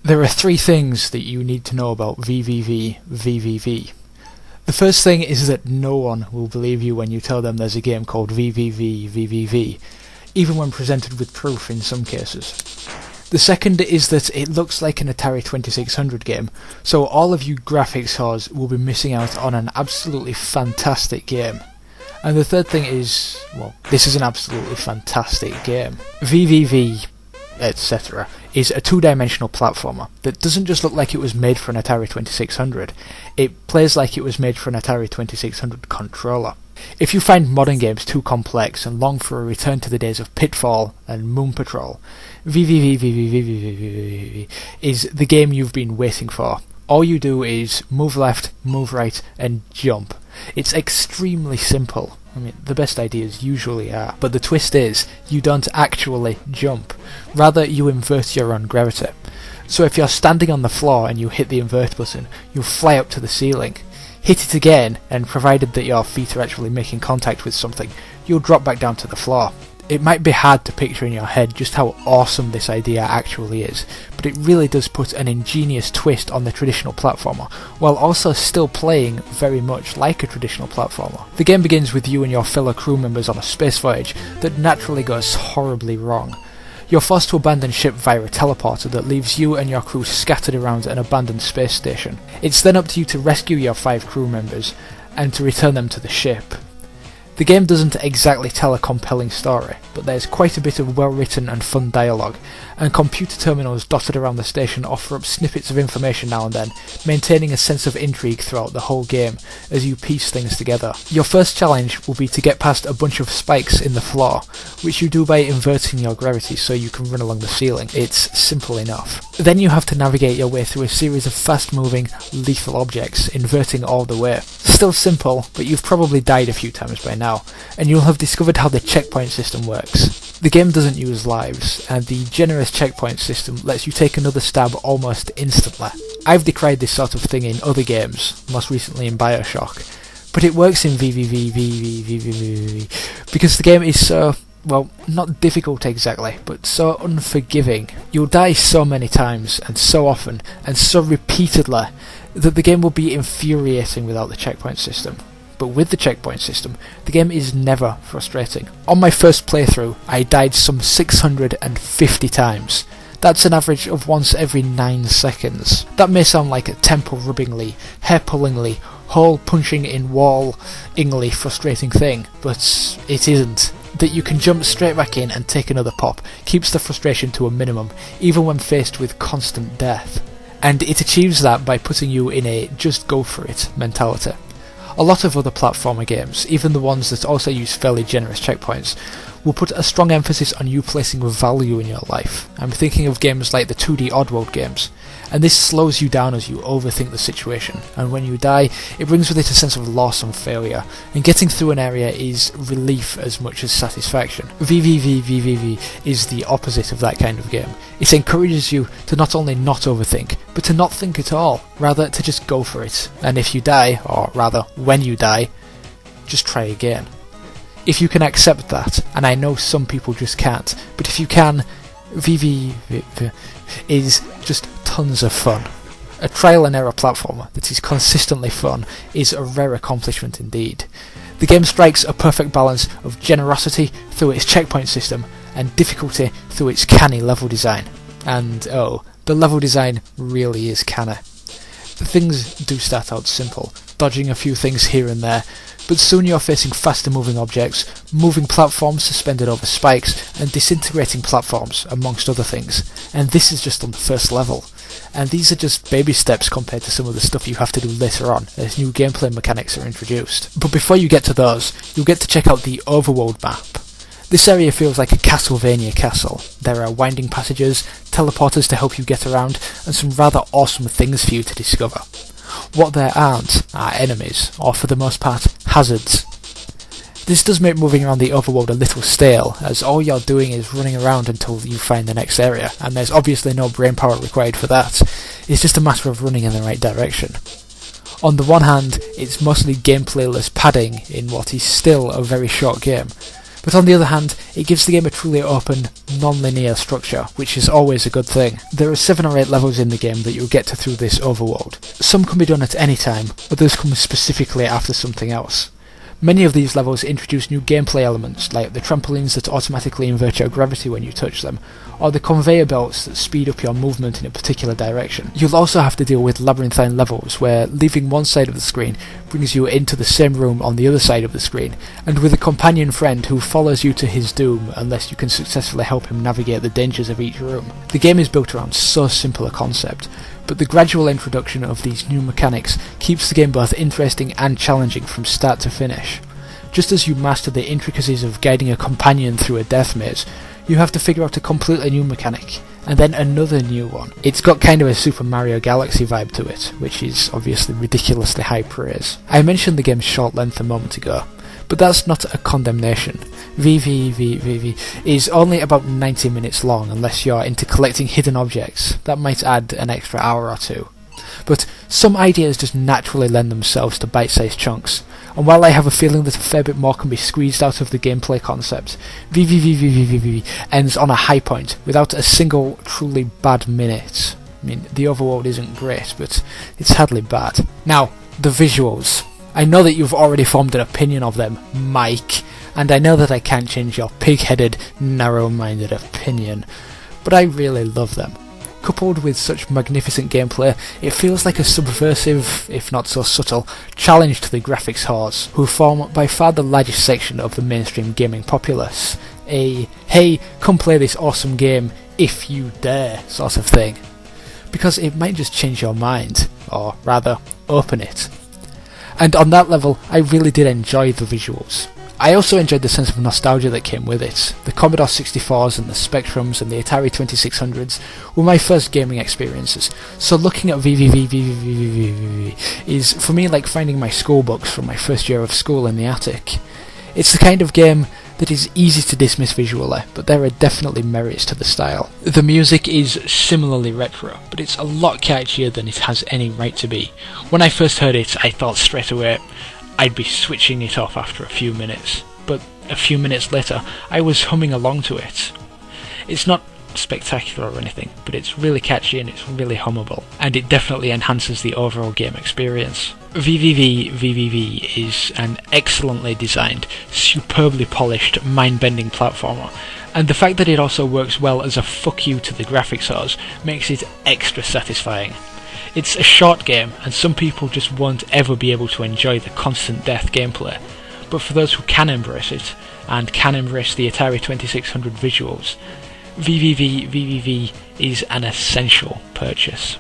There are three things that you need to know about VVVVVV. The first thing is that no one will believe you when you tell them there's a game called VVVVVV, even when presented with proof in some cases. The second is that it looks like an Atari 2600 game, so all of you graphics whores will be missing out on an absolutely fantastic game. And the third thing is, well, this is an absolutely fantastic game. VVV, etc. is a two-dimensional platformer that doesn't just look like it was made for an Atari 2600, it plays like it was made for an Atari 2600 controller. If you find modern games too complex and long for a return to the days of Pitfall and Moon Patrol, VVVVVVV is the game you've been waiting for. All you do is move left, move right, and jump. It's extremely simple. I mean, the best ideas usually are, but the twist is, you don't actually jump. Rather, you invert your own gravity. So if you're standing on the floor and you hit the invert button, you'll fly up to the ceiling. Hit it again, and provided that your feet are actually making contact with something, you'll drop back down to the floor. It might be hard to picture in your head just how awesome this idea actually is, but it really does put an ingenious twist on the traditional platformer, while also still playing very much like a traditional platformer. The game begins with you and your fellow crew members on a space voyage that naturally goes horribly wrong. You're forced to abandon ship via a teleporter that leaves you and your crew scattered around an abandoned space station. It's then up to you to rescue your 5 crew members and to return them to the ship. The game doesn't exactly tell a compelling story, but there's quite a bit of well-written and fun dialogue, and computer terminals dotted around the station offer up snippets of information now and then, maintaining a sense of intrigue throughout the whole game as you piece things together. Your first challenge will be to get past a bunch of spikes in the floor, which you do by inverting your gravity so you can run along the ceiling. It's simple enough. Then you have to navigate your way through a series of fast-moving, lethal objects, inverting all the way. Still simple, but you've probably died a few times by now, and you'll have discovered how the checkpoint system works. The game doesn't use lives, and the generous checkpoint system lets you take another stab almost instantly. I've decried this sort of thing in other games, most recently in Bioshock, but it works in VVVVVVV because the game is so, well, not difficult exactly, but so unforgiving. You'll die so many times, and so often, and so repeatedly, that the game will be infuriating without the checkpoint system. But with the checkpoint system, the game is never frustrating. On my first playthrough, I died some 650 times. That's an average of once every 9 seconds. That may sound like a temple-rubbingly, hair-pullingly, hole-punching-in-wall-ingly frustrating thing, but it isn't. That you can jump straight back in and take another pop keeps the frustration to a minimum, even when faced with constant death. And it achieves that by putting you in a just-go-for-it mentality. A lot of other platformer games, even the ones that also use fairly generous checkpoints, will put a strong emphasis on you placing value in your life. I'm thinking of games like the 2D Oddworld games, and this slows you down as you overthink the situation, and when you die, it brings with it a sense of loss and failure, and getting through an area is relief as much as satisfaction. VVVVVV is the opposite of that kind of game. It encourages you to not only not overthink, but to not think at all, rather to just go for it, and if you die, or rather, when you die, just try again. If you can accept that, and I know some people just can't, but if you can, VV is just tons of fun. A trial and error platformer that is consistently fun is a rare accomplishment indeed. The game strikes a perfect balance of generosity through its checkpoint system and difficulty through its canny level design. And oh, the level design really is canny. Things do start out simple, dodging a few things here and there, but soon you're facing faster moving objects, moving platforms suspended over spikes, and disintegrating platforms, amongst other things. And this is just on the first level. And these are just baby steps compared to some of the stuff you have to do later on, as new gameplay mechanics are introduced. But before you get to those, you'll get to check out the overworld map. This area feels like a Castlevania castle. There are winding passages, teleporters to help you get around, and some rather awesome things for you to discover. What there aren't are enemies, or for the most part, hazards. This does make moving around the overworld a little stale, as all you're doing is running around until you find the next area, and there's obviously no brain power required for that. It's just a matter of running in the right direction. On the one hand, it's mostly gameplayless padding in what is still a very short game, But on the other hand, it gives the game a truly open, non-linear structure, which is always a good thing. There are 7 or 8 levels in the game that you'll get to through this overworld. Some can be done at any time, others come specifically after something else. Many of these levels introduce new gameplay elements, like the trampolines that automatically invert your gravity when you touch them, or the conveyor belts that speed up your movement in a particular direction. You'll also have to deal with labyrinthine levels, where leaving one side of the screen brings you into the same room on the other side of the screen, and with a companion friend who follows you to his doom unless you can successfully help him navigate the dangers of each room. The game is built around so simple a concept, but the gradual introduction of these new mechanics keeps the game both interesting and challenging from start to finish. Just as you master the intricacies of guiding a companion through a death maze, you have to figure out a completely new mechanic, and then another new one. It's got kind of a Super Mario Galaxy vibe to it, which is obviously ridiculously high praise. I mentioned the game's short length a moment ago, but that's not a condemnation. VVVVV is only about 90 minutes long unless you're into collecting hidden objects. That might add an extra hour or two. But some ideas just naturally lend themselves to bite-sized chunks, and while I have a feeling that a fair bit more can be squeezed out of the gameplay concept, VVVVVV ends on a high point without a single truly bad minute. I mean, the overworld isn't great, but it's hardly bad. Now, the visuals. I know that you've already formed an opinion of them, Mike, and I know that I can't change your pig-headed, narrow-minded opinion, but I really love them. Coupled with such magnificent gameplay, it feels like a subversive, if not so subtle, challenge to the graphics whores, who form by far the largest section of the mainstream gaming populace. A, hey, come play this awesome game, if you dare, sort of thing. Because it might just change your mind, or rather, open it. And on that level, I really did enjoy the visuals. I also enjoyed the sense of nostalgia that came with it. The Commodore 64s and the Spectrums and the Atari 2600s were my first gaming experiences, so looking at VVVVVV is for me like finding my school books from my first year of school in the attic. It's the kind of game that is easy to dismiss visually, but there are definitely merits to the style. The music is similarly retro, but it's a lot catchier than it has any right to be. When I first heard it, I thought straight away I'd be switching it off after a few minutes, but a few minutes later I was humming along to it. It's not spectacular or anything, but it's really catchy and it's really hummable, and it definitely enhances the overall game experience. VVVVVV is an excellently designed, superbly polished, mind-bending platformer, and the fact that it also works well as a fuck you to the graphics whores makes it extra satisfying. It's a short game, and some people just won't ever be able to enjoy the constant death gameplay, but for those who can embrace it, and can embrace the Atari 2600 visuals, VVVVV is an essential purchase.